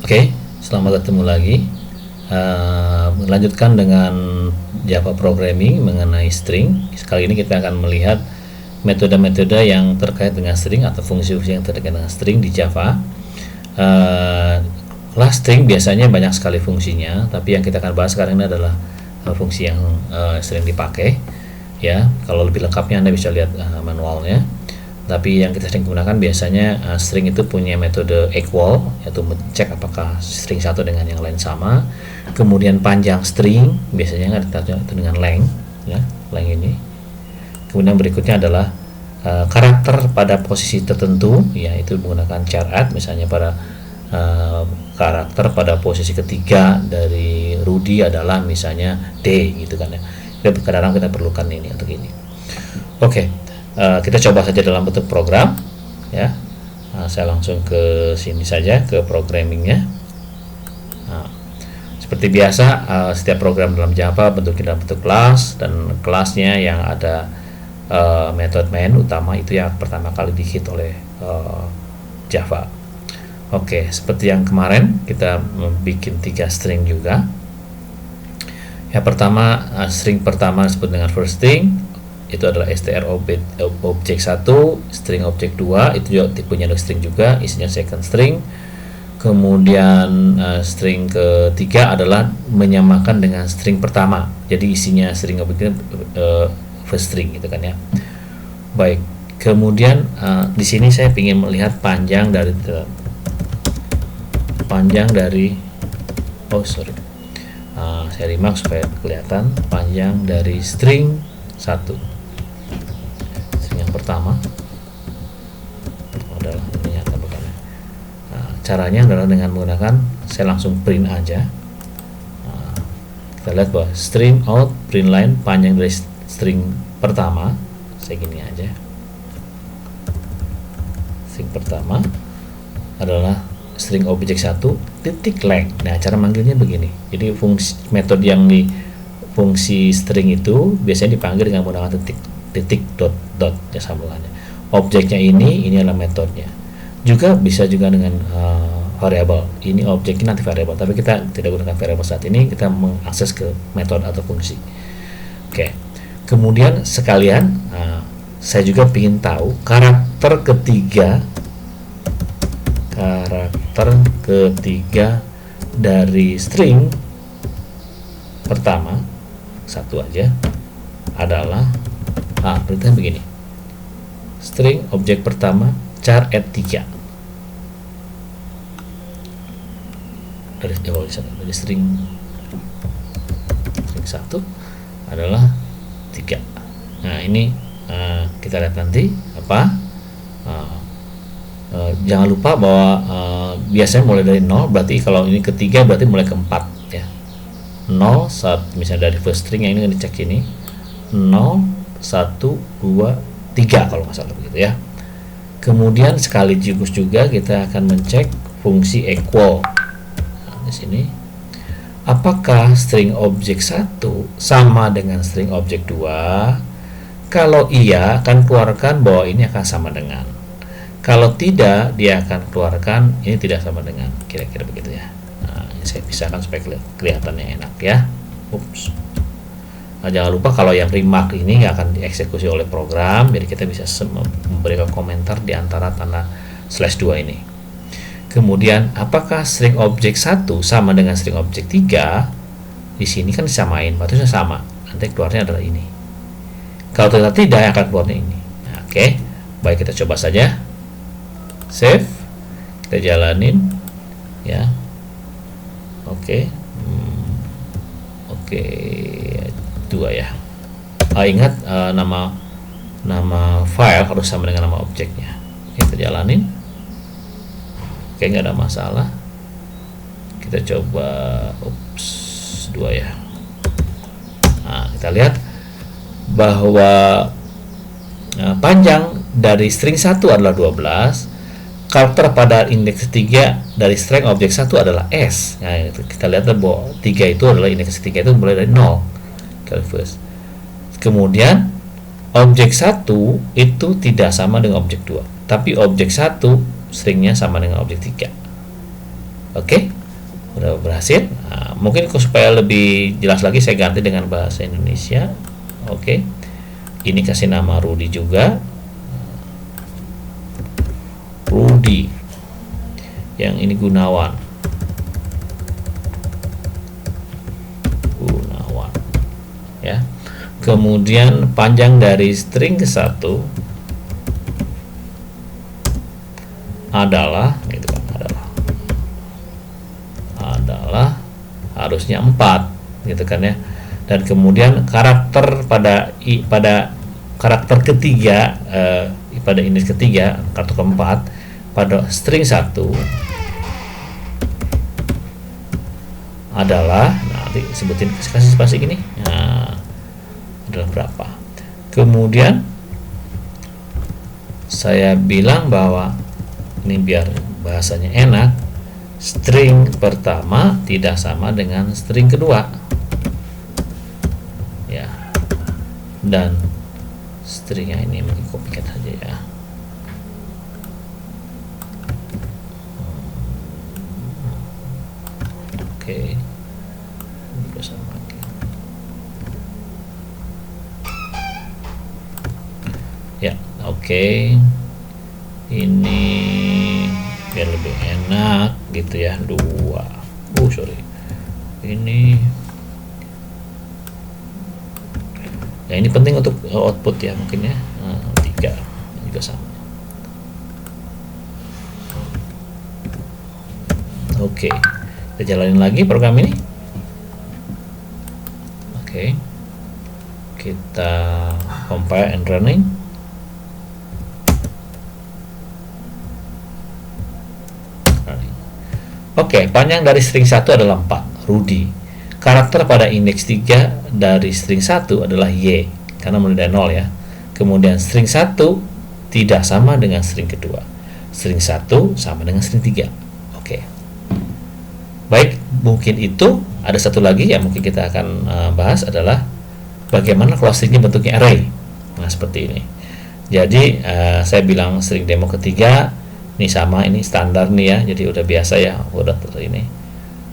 Oke, selamat ketemu lagi. Melanjutkan dengan Java Programming mengenai string. Kali ini kita akan melihat metode-metode yang terkait dengan string atau fungsi-fungsi yang terkait dengan string di Java. Kelas string biasanya banyak sekali fungsinya, tapi yang kita akan bahas sekarang ini adalah fungsi yang sering dipakai. Ya, kalau lebih lengkapnya Anda bisa lihat manualnya. Tapi yang kita sering gunakan biasanya string itu punya metode equal, yaitu mencek apakah string satu dengan yang lain sama. Kemudian panjang string biasanya ada dengan length, ya, length ini. Kemudian berikutnya adalah karakter pada posisi tertentu, yaitu menggunakan char add, misalnya pada karakter pada posisi ketiga dari Rudy adalah misalnya D, gitu kan ya. Kadang-kadang kita perlukan ini untuk ini. Oke. Kita coba saja dalam bentuk program, ya. Saya langsung ke sini saja, ke programmingnya. Seperti biasa, setiap program dalam Java bentuknya dalam bentuk kelas, dan kelasnya yang ada metode main utama itu yang pertama kali di-hit oleh Java. Oke, seperti yang kemarin kita membuat 3 string juga. Yang pertama, string pertama disebut dengan first string. Itu adalah str objek 1, string objek 2, itu juga tipenya string juga, isinya second string. Kemudian string ketiga adalah menyamakan dengan string pertama, jadi isinya string objek first string, gitu kan ya. Baik, kemudian di sini saya ingin melihat panjang dari saya remark supaya kelihatan panjang dari string 1. Yang pertama adalah ini nyata bukan. Caranya adalah dengan menggunakan, saya langsung print aja. Kita lihat bahwa string out print line panjang dari string pertama, saya gini aja. String pertama adalah string objek 1 titik length. Nah, cara manggilnya begini. Jadi metode yang di fungsi string itu biasanya dipanggil dengan menggunakan titik dot ya, sambungannya. Objeknya ini adalah metodenya. Juga bisa juga dengan variabel. Ini objeknya nanti variabel, tapi kita tidak gunakan variabel saat ini, kita mengakses ke metode atau fungsi. Oke. Kemudian sekalian saya juga ingin tahu karakter ketiga dari string pertama, satu aja, adalah perintahnya begini. String objek pertama char add 3 dari string 1 adalah 3. Nah, ini kita lihat nanti apa. Jangan lupa bahwa biasanya mulai dari 0, berarti kalau ini ketiga berarti mulai ke 4, ya. 0, misalnya dari first string yang ini dicek ini 0, 1, 2, 3 kalau nggak salah begitu, ya. Kemudian sekaligus juga kita akan mencek fungsi equal. Nah, di sini apakah string objek 1 sama dengan string objek 2? Kalau iya, akan keluarkan bahwa ini akan sama dengan. Kalau tidak, dia akan keluarkan ini tidak sama dengan, kira-kira begitu, ya. Nah, saya pisahkan supaya kelihatannya enak, ya. Nah, jangan lupa kalau yang remark ini nggak akan dieksekusi oleh program, jadi kita bisa memberikan komentar di antara tanda /2 ini. Kemudian apakah string objek 1 sama dengan string objek 3? Di sini kan disamain, berarti sama, nanti keluarnya adalah ini. Kalau ternyata tidak, akan keluarnya ini. Nah, oke, baik, kita coba saja. Save, kita jalanin, ya. Oke. 2 ya. Ingat nama file harus sama dengan nama objeknya. Kita jalanin. Oke, nggak ada masalah. Kita coba 2 ya. Nah, kita lihat bahwa panjang dari string 1 adalah 12. Karakter pada indeks ketiga dari string objek 1 adalah S. Nah, kita lihat bahwa 3 itu adalah indeks ketiga itu mulai dari 0. Kemudian objek 1 itu tidak sama dengan objek 2, tapi objek 1 stringnya sama dengan objek 3. Oke? udah berhasil. Nah, mungkin supaya lebih jelas lagi saya ganti dengan bahasa Indonesia. Oke, ini kasih nama Rudi juga, Rudi. Yang ini Gunawan, ya. Kemudian panjang dari string ke satu adalah, gitu kan, adalah harusnya 4, gitu kan ya. Dan kemudian karakter pada karakter ketiga, pada indeks ketiga, karakter keempat pada string 1 adalah, nanti sebutin, kasih spasi gini, nah, adalah berapa. Kemudian saya bilang bahwa ini biar bahasanya enak, string pertama tidak sama dengan string kedua, ya. Dan stringnya ini kopikan saja ya. Oke, ini sama lagi. Ya, oke. Ini biar lebih enak gitu ya, 2. Sorry. Ini ya, ini penting untuk output ya, mungkin ya. 3 juga sama. Oke. Kita jalanin lagi program ini. Oke. Kita compile and running. Oke, panjang dari string 1 adalah 4, Rudi. Karakter pada indeks 3 dari string 1 adalah Y, karena mulai dari 0 ya. Kemudian string 1 tidak sama dengan string kedua. String 1 sama dengan string 3. Oke. Baik, mungkin itu. Ada satu lagi yang mungkin kita akan bahas adalah bagaimana kalau stringnya bentuknya array. Nah, seperti ini. Jadi saya bilang string demo ketiga ini sama, ini standar nih ya, jadi udah biasa ya, udah ini.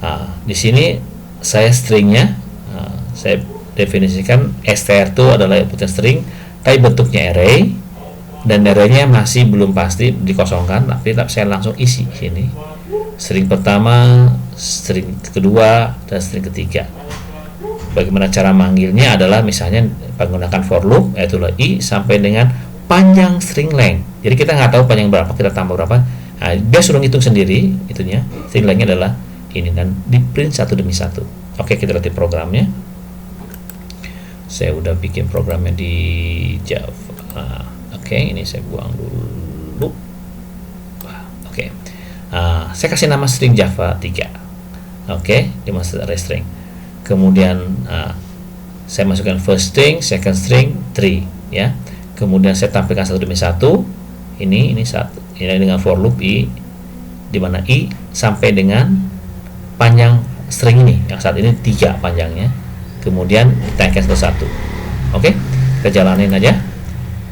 Nah, di sini saya stringnya saya definisikan str itu adalah inputnya string, tapi bentuknya array, dan arraynya masih belum pasti dikosongkan, tapi saya langsung isi sini. String pertama, string kedua, dan string ketiga. Bagaimana cara manggilnya adalah misalnya menggunakan for loop, yaitu i sampai dengan panjang string length. Jadi kita nggak tahu panjang berapa, kita tambah berapa. Nah, dia suruh ngitung sendiri itunya. String lengthnya adalah ini, dan di print satu demi satu. Oke, kita lihat programnya. Saya udah bikin programnya di Java. Oke, ini saya buang dulu. Oke. Saya kasih nama string Java 3. Oke, di master array string. Kemudian saya masukkan first string, second string, 3 ya. Kemudian saya tampilkan satu demi satu. Ini satu. Ini dengan for loop i, di mana i sampai dengan panjang string ini yang saat ini 3 panjangnya. Kemudian kita cancel satu. Oke, kita jalanin aja.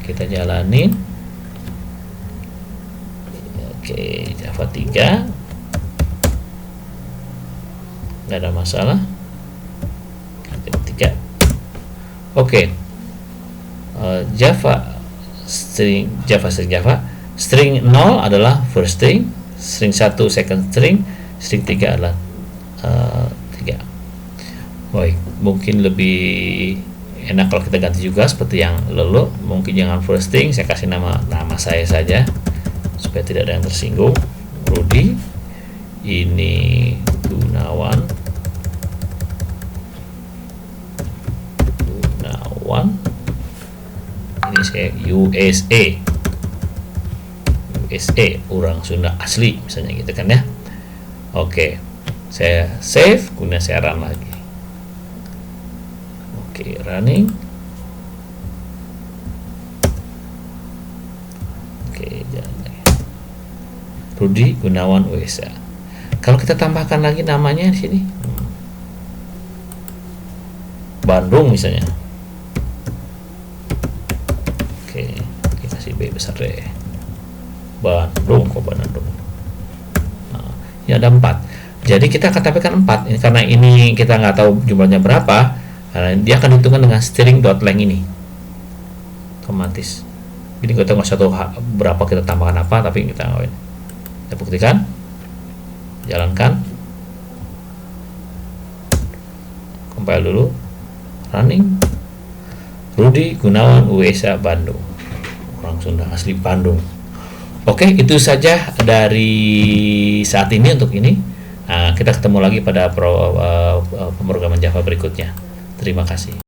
Kita jalanin. Oke, Java 3 nggak ada masalah. Java 3. Oke. String 0 adalah first string, string 1 second string, string 3 adalah 3. Baik, mungkin lebih enak kalau kita ganti juga seperti yang lalu. Mungkin jangan first string, saya kasih nama saya saja supaya tidak ada yang tersinggung. Rudi, ini Gunawan, ini saya USA, orang Sunda asli misalnya gitu kan ya. Oke, saya save, kemudian saya run lagi. Oke, running. Oke, jalan lagi. Rudi Gunawan USA. Kalau kita tambahkan lagi namanya di sini, Bandung misalnya. Oke, kita kasih B besar deh. Bandung. Nah, ini ada 4. Jadi kita akan tampilkan 4. Karena ini kita nggak tahu jumlahnya berapa, dia akan hitungkan dengan string.length ini otomatis. Jadi kita nggak usah tahu berapa kita tambahkan apa, tapi kita ngawain. Kita buktikan, jalankan, compile dulu, running. Rudi Gunawan USA Bandung, orang Sunda asli Bandung. Oke, itu saja dari saat ini untuk ini. Kita ketemu lagi pada pemrograman Java berikutnya. Terima kasih.